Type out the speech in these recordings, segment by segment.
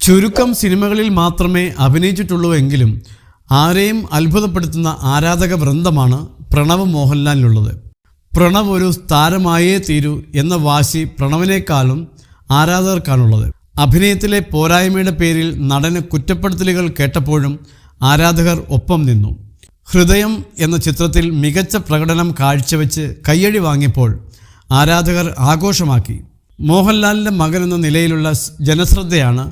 ചുരുക്കം സിനിമകളിൽ മാത്രമേ അഭിനയിച്ചിട്ടുള്ളൂവെങ്കിലും ആരെയും അത്ഭുതപ്പെടുത്തുന്ന ആരാധക വൃന്ദമാണ് പ്രണവ് മോഹൻലാലിനുള്ളത്. പ്രണവ് ഒരു താരമായേ തീരൂ എന്ന വാശി പ്രണവിനേക്കാളും ആരാധകർക്കാണുള്ളത്. അഭിനയത്തിലെ പോരായ്മയുടെ പേരിൽ നടന് കുറ്റപ്പെടുത്തലുകൾ കേട്ടപ്പോഴും ആരാധകർ ഒപ്പം നിന്നു. ഹൃദയം എന്ന ചിത്രത്തിൽ മികച്ച പ്രകടനം കാഴ്ചവെച്ച് കയ്യടി വാങ്ങിയപ്പോൾ ആരാധകർ ആഘോഷമാക്കി. മോഹൻലാലിൻ്റെ മകൻ എന്ന നിലയിലുള്ള ജനശ്രദ്ധയാണ്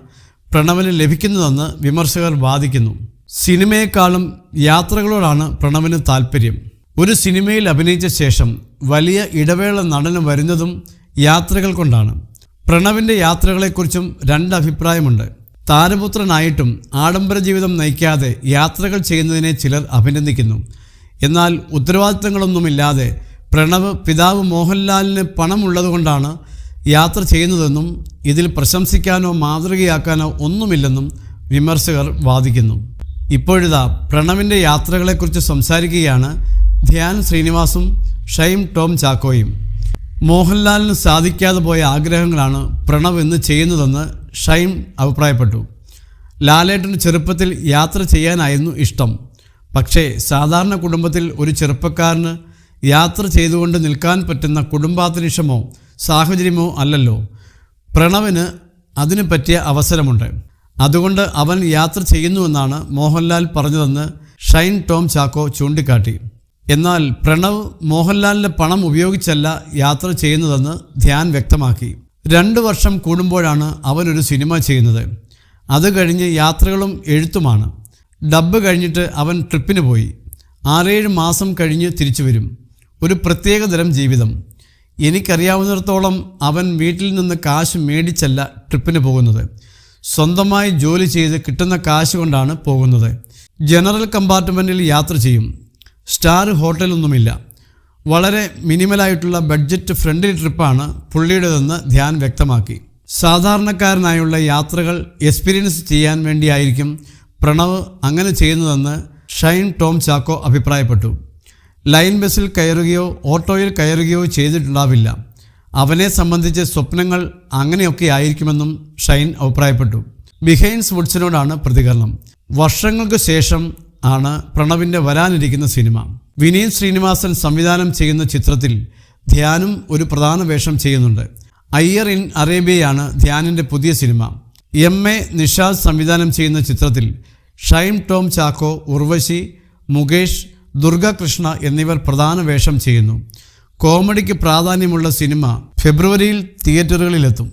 പ്രണവിന് ലഭിക്കുന്നതെന്ന് വിമർശകർ വാദിക്കുന്നു. സിനിമയെക്കാളും യാത്രകളോടാണ് പ്രണവിന് താല്പര്യം. ഒരു സിനിമയിൽ അഭിനയിച്ച ശേഷം വലിയ ഇടവേള നടന് വരുന്നതും യാത്രകൾ കൊണ്ടാണ്. പ്രണവിൻ്റെ യാത്രകളെക്കുറിച്ചും രണ്ട് അഭിപ്രായമുണ്ട്. താരപുത്രനായിട്ടും ആഡംബര ജീവിതം നയിക്കാതെ യാത്രകൾ ചെയ്യുന്നതിനെ ചിലർ അഭിനന്ദിക്കുന്നു. എന്നാൽ ഉത്തരവാദിത്തങ്ങളൊന്നുമില്ലാതെ പ്രണവ് പിതാവ് മോഹൻലാലിന് പണമുള്ളതുകൊണ്ടാണ് യാത്ര ചെയ്യുന്നതെന്നും ഇതിൽ പ്രശംസിക്കാനോ മാതൃകയാക്കാനോ ഒന്നുമില്ലെന്നും വിമർശകർ വാദിക്കുന്നു. ഇപ്പോഴിതാ പ്രണവിൻ്റെ യാത്രകളെക്കുറിച്ച് സംസാരിക്കുകയാണ് ധ്യാൻ ശ്രീനിവാസും ഷൈൻ ടോം ചാക്കോയും. മോഹൻലാലിന് സാധിക്കാതെ പോയ ആഗ്രഹങ്ങളാണ് പ്രണവ് ഇന്ന് ചെയ്യുന്നതെന്ന് ഷൈൻ അഭിപ്രായപ്പെട്ടു. ലാലേട്ടന് ചെറുപ്പത്തിൽ യാത്ര ചെയ്യാനായിരുന്നു ഇഷ്ടം. പക്ഷേ സാധാരണ കുടുംബത്തിൽ ഒരു ചെറുപ്പക്കാരന് യാത്ര ചെയ്തുകൊണ്ട് നിൽക്കാൻ പറ്റുന്ന കുടുംബാന്തരീക്ഷമോ സാഹചര്യമോ അല്ലല്ലോ. പ്രണവിന് അതിന് പറ്റിയ അവസരമുണ്ട്. അതുകൊണ്ട് അവൻ യാത്ര ചെയ്യുന്നുവെന്നാണ് മോഹൻലാൽ പറഞ്ഞതെന്ന് ഷൈൻ ടോം ചാക്കോ ചൂണ്ടിക്കാട്ടി. എന്നാൽ പ്രണവ് മോഹൻലാലിൻ്റെ പണം ഉപയോഗിച്ചല്ല യാത്ര ചെയ്യുന്നതെന്ന് ധ്യാൻ വ്യക്തമാക്കി. 2 വർഷം കൂടുമ്പോഴാണ് അവനൊരു സിനിമ ചെയ്യുന്നത്. അത് കഴിഞ്ഞ് യാത്രകളും എഴുത്തുമാണ്. ഡബ്ബ് കഴിഞ്ഞിട്ട് അവൻ ട്രിപ്പിന് പോയി. 6-7 മാസം കഴിഞ്ഞ് തിരിച്ചു വരും. ഒരു പ്രത്യേക തരം ജീവിതം. എനിക്കറിയാവുന്നിടത്തോളം അവൻ വീട്ടിൽ നിന്ന് കാശ് മേടിച്ചല്ല ട്രിപ്പിന് പോകുന്നത്. സ്വന്തമായി ജോലി ചെയ്ത് കിട്ടുന്ന കാശ് കൊണ്ടാണ് പോകുന്നത്. ജനറൽ കമ്പാർട്ട്മെൻറ്റിൽ യാത്ര ചെയ്യും. സ്റ്റാർ ഹോട്ടലൊന്നുമില്ല. വളരെ മിനിമലായിട്ടുള്ള ബഡ്ജറ്റ് ഫ്രണ്ട്ലി ട്രിപ്പാണ് പുള്ളിയുടേതെന്ന് ധ്യാൻ വ്യക്തമാക്കി. സാധാരണക്കാരനായുള്ള യാത്രകൾ എക്സ്പീരിയൻസ് ചെയ്യാൻ വേണ്ടിയായിരിക്കും പ്രണവ് അങ്ങനെ ചെയ്യുന്നതെന്ന് ഷൈൻ ടോം ചാക്കോ അഭിപ്രായപ്പെട്ടു. ലൈൻ ബസ്സിൽ കയറുകയോ ഓട്ടോയിൽ കയറുകയോ ചെയ്തിട്ടുണ്ടാവില്ല. അവനെ സംബന്ധിച്ച് സ്വപ്നങ്ങൾ അങ്ങനെയൊക്കെ ആയിരിക്കുമെന്നും ഷൈൻ അഭിപ്രായപ്പെട്ടു. ബിഹൈൻഡ് വുഡ്സിനോടാണ് പ്രതികരണം. വർഷങ്ങൾക്ക് ശേഷം ആണ് പ്രണവിൻ്റെ വരാനിരിക്കുന്ന സിനിമ. വിനീത് ശ്രീനിവാസൻ സംവിധാനം ചെയ്യുന്ന ചിത്രത്തിൽ ധ്യാനും ഒരു പ്രധാന വേഷം ചെയ്യുന്നുണ്ട്. അയ്യർ ഇൻ അറേബ്യയാണ് ധ്യാനിൻ്റെ പുതിയ സിനിമ. എം.എ. നിഷാദ് സംവിധാനം ചെയ്യുന്ന ചിത്രത്തിൽ ഷൈൻ ടോം ചാക്കോ, ഉർവശി, മുകേഷ്, ദുർഗകൃഷ്ണ എന്നിവർ പ്രധാന വേഷം ചെയ്യുന്നു. കോമഡിക്ക് പ്രാധാന്യമുള്ള സിനിമ ഫെബ്രുവരിയിൽ തിയേറ്ററുകളിലെത്തും.